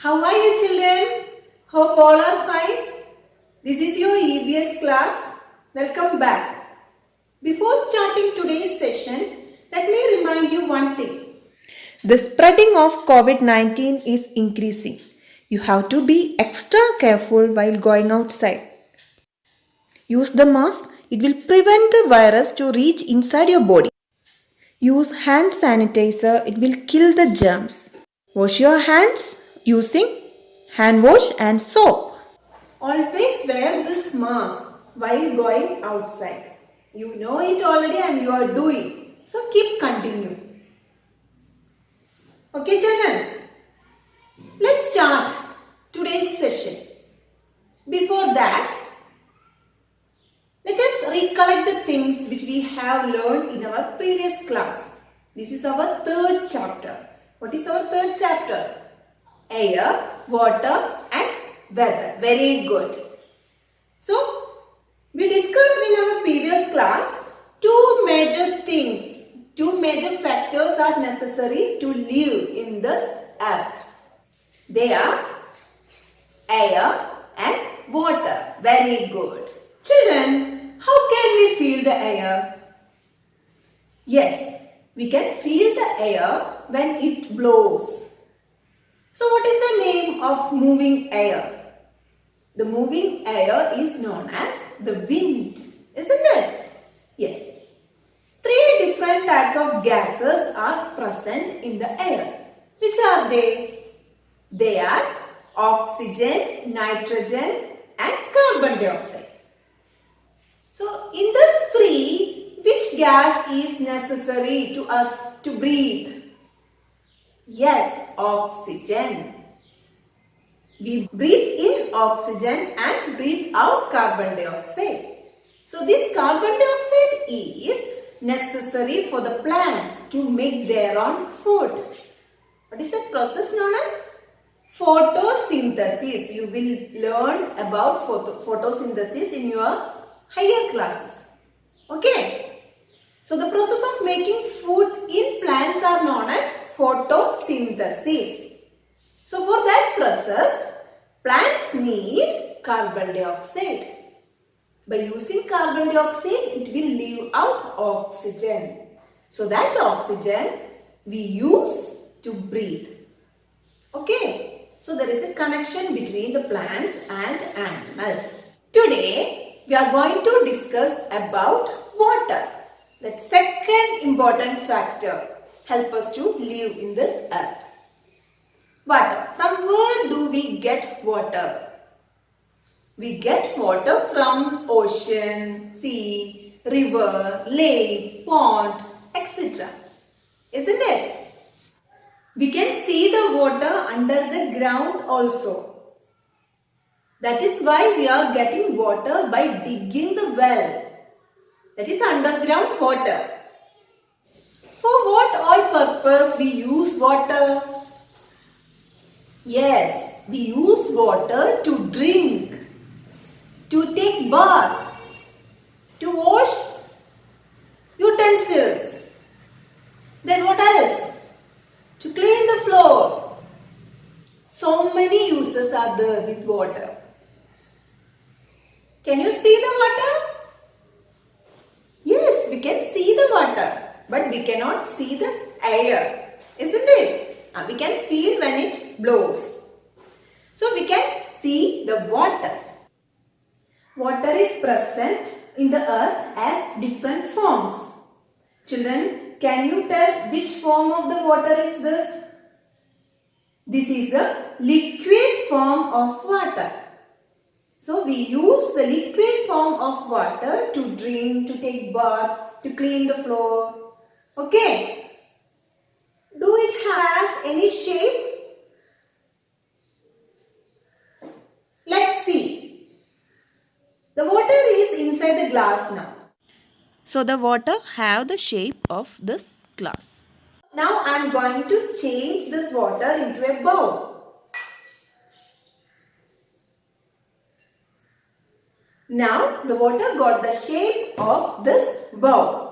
How are you children? Hope all are fine. This is your EVS class. Welcome back. Before starting today's session, let me remind you one thing. The spreading of COVID-19 is increasing. You have to be extra careful while going outside. Use the mask. It will prevent the virus to reach inside your body. Use hand sanitizer. It will kill the germs. Wash your hands using hand wash and soap. Always wear this mask while going outside. You know it already and you are doing. So keep continuing. Okay children? Let's start today's session. Before that, let us recollect the things which we have learned in our previous class. This is our third chapter. What is our third chapter? Air, water and weather. Very good. So, we discussed in our previous class two major things, two major factors are necessary to live in this earth. They are air and water. Very good. Children, how can we feel the air? Yes, we can feel the air when it blows. So what is the name of moving air? The moving air is known as the wind, isn't it? Yes. Three different types of gases are present in the air. Which are they? They are oxygen, nitrogen and carbon dioxide. So in these three, which gas is necessary to us to breathe? Yes, oxygen. We breathe in oxygen and breathe out carbon dioxide. So this carbon dioxide is necessary for the plants to make their own food. What is that process known as? Photosynthesis. You will learn about photosynthesis in your higher classes. Okay. So the process of making food in plants are known as photosynthesis. So for that process, plants need carbon dioxide. By using carbon dioxide, it will leave out oxygen. So that oxygen we use to breathe. Okay. So there is a connection between the plants and animals. Today, we are going to discuss about water. The second important factor help us to live in this earth. Water. From where do we get water? We get water from ocean, sea, river, lake, pond, etc. Isn't it? We can see the water under the ground also. That is why we are getting water by digging the well. That is underground water. For what all purpose we use water? Yes, we use water to drink, to take bath, to wash utensils. Then what else? To clean the floor. So many uses are there with water. Can you see the water? Yes, we can see the water. But we cannot see the air, isn't it? We can feel when it blows. So we can see the water. Water is present in the earth as different forms. Children, can you tell which form of the water is this? This is the liquid form of water. So we use the liquid form of water to drink, to take bath, to clean the floor. Okay. Do it has any shape? Let's see. The water is inside the glass now. So the water have the shape of this glass. Now I am going to change this water into a bowl. Now the water got the shape of this bowl.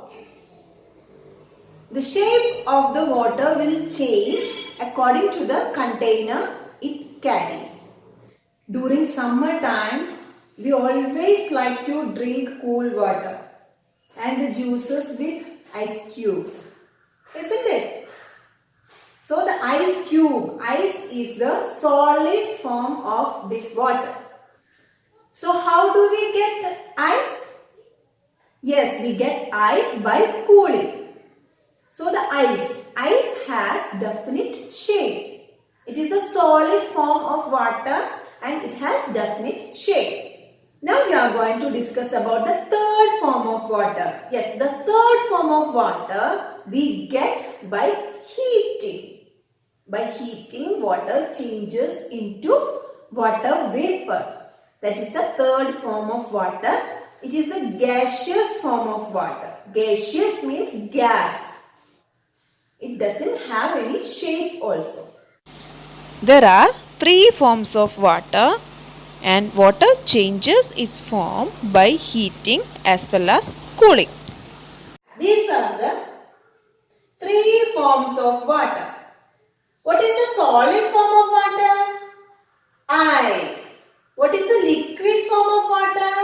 The shape of the water will change according to the container it carries. During summer time, we always like to drink cool water and the juices with ice cubes, isn't it? So the ice is the solid form of this water. So how do we get ice? Yes, we get ice by cooling. So the ice has definite shape. It is the solid form of water and it has definite shape. Now we are going to discuss about the third form of water. Yes, the third form of water we get by heating. By heating, water changes into water vapor. That is the third form of water. It is the gaseous form of water. Gaseous means gas. It doesn't have any shape also. There are three forms of water, and water changes its form by heating as well as cooling. These are the three forms of water. What is the solid form of water? Ice. What is the liquid form of water?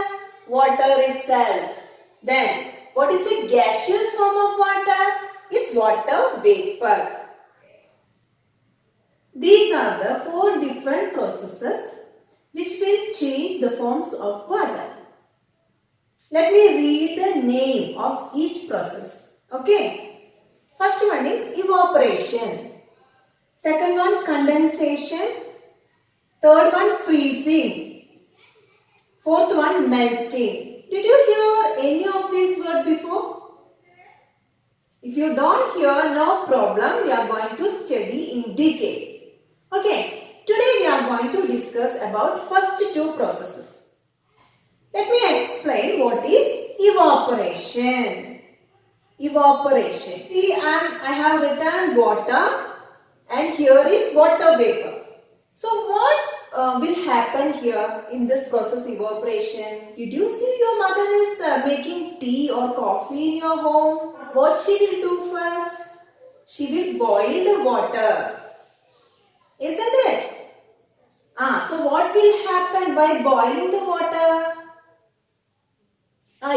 Water itself. Then, what is the gaseous form of water? It's water vapor. These are the four different processes which will change the forms of water. Let me read the name of each process. Okay. First one is evaporation. Second one condensation. Third one freezing. Fourth one melting. Did you hear any of these words before? If you don't hear, no problem. We are going to study in detail. Okay. Today we are going to discuss about first two processes. Let me explain what is evaporation. Evaporation. See, I have written water and here is water vapor. So what will happen here in this process evaporation? Did you see your mother is making tea or coffee in your home? What she will do first? She will boil the water. Isn't it? So what will happen by boiling the water?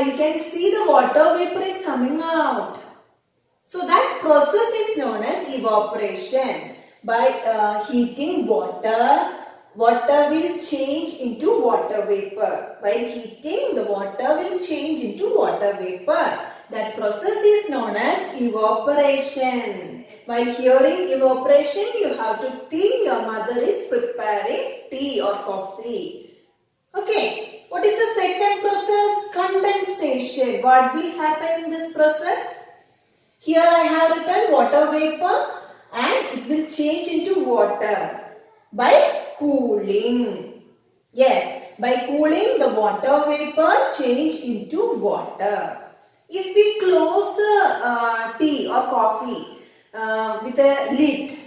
You can see the water vapor is coming out. So that process is known as evaporation. By heating water, water will change into water vapor. While heating, the water will change into water vapor. That process is known as evaporation. While hearing evaporation, you have to think your mother is preparing tea or coffee. Okay, what is the second process? Condensation. What will happen in this process? Here I have written water vapor and it will change into water by cooling. Yes, by cooling the water vapor change into water. If we close the tea or coffee with a lid,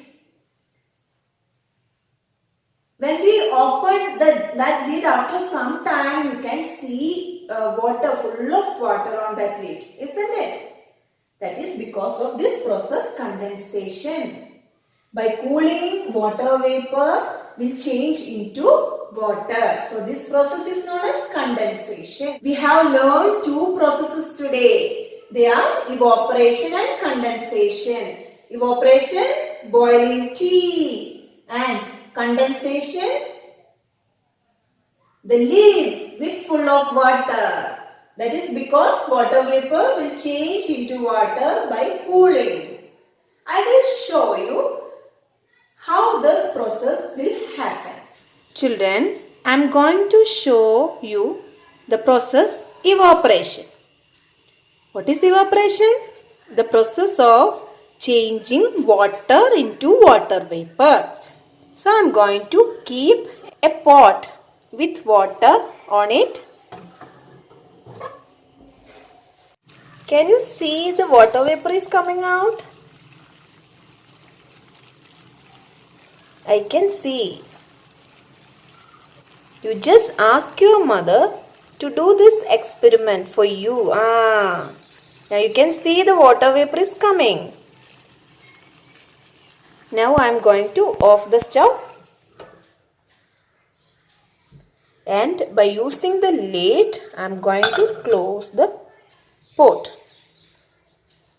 when we open that lid after some time, you can see water, full of water on that lid, isn't it? That is because of this process condensation. By cooling, water vapor will change into water. So this process is known as condensation. We have learned two processes today. They are evaporation and condensation. Evaporation, boiling tea, and condensation, the lid with full of water. That is because water vapor will change into water by cooling. I will show you how this process will happen. Children, I am going to show you the process evaporation. What is evaporation? The process of changing water into water vapor. So I am going to keep a pot with water on it. Can you see the water vapor is coming out? I can see. You just ask your mother to do this experiment for you. Now you can see the water vapor is coming. Now I am going to off the stove. and by using the lid I am going to close the pot.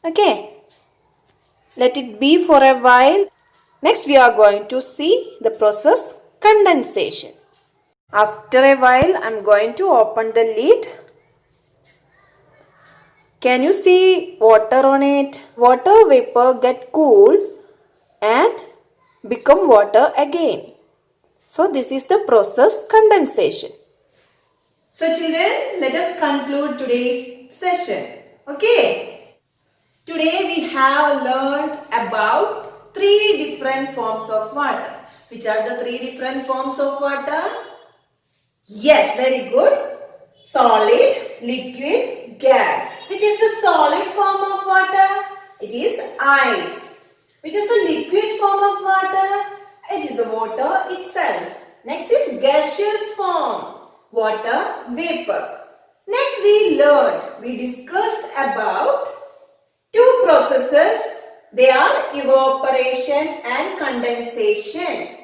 Okay, let it be for a while. Next we are going to see the process condensation. After a while I am going to open the lid. Can you see water on it? Water vapor get cool and become water again. So this is the process condensation. So children, let us conclude today's session. Okay. Today we have learned about 3 different forms of water. Which are the 3 different forms of water? Yes, very good. Solid, liquid, gas. Which is the solid form of water? It is ice. Which is the liquid form of water? It is the water itself. Next is gaseous form. Water vapor. Next we discussed about 2 processes. They are evaporation and condensation.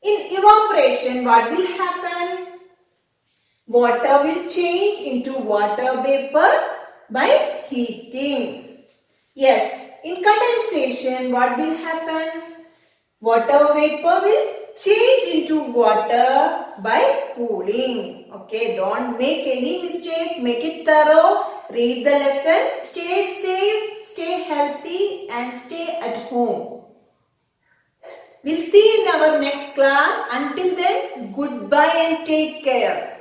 In evaporation, what will happen? Water will change into water vapor by heating. Yes, in condensation, what will happen? Water vapor will change into water by cooling. Okay, don't make any mistake. Make it thorough. Read the lesson. Stay safe, stay healthy and stay at home. We'll see you in our next class. Until then, goodbye and take care.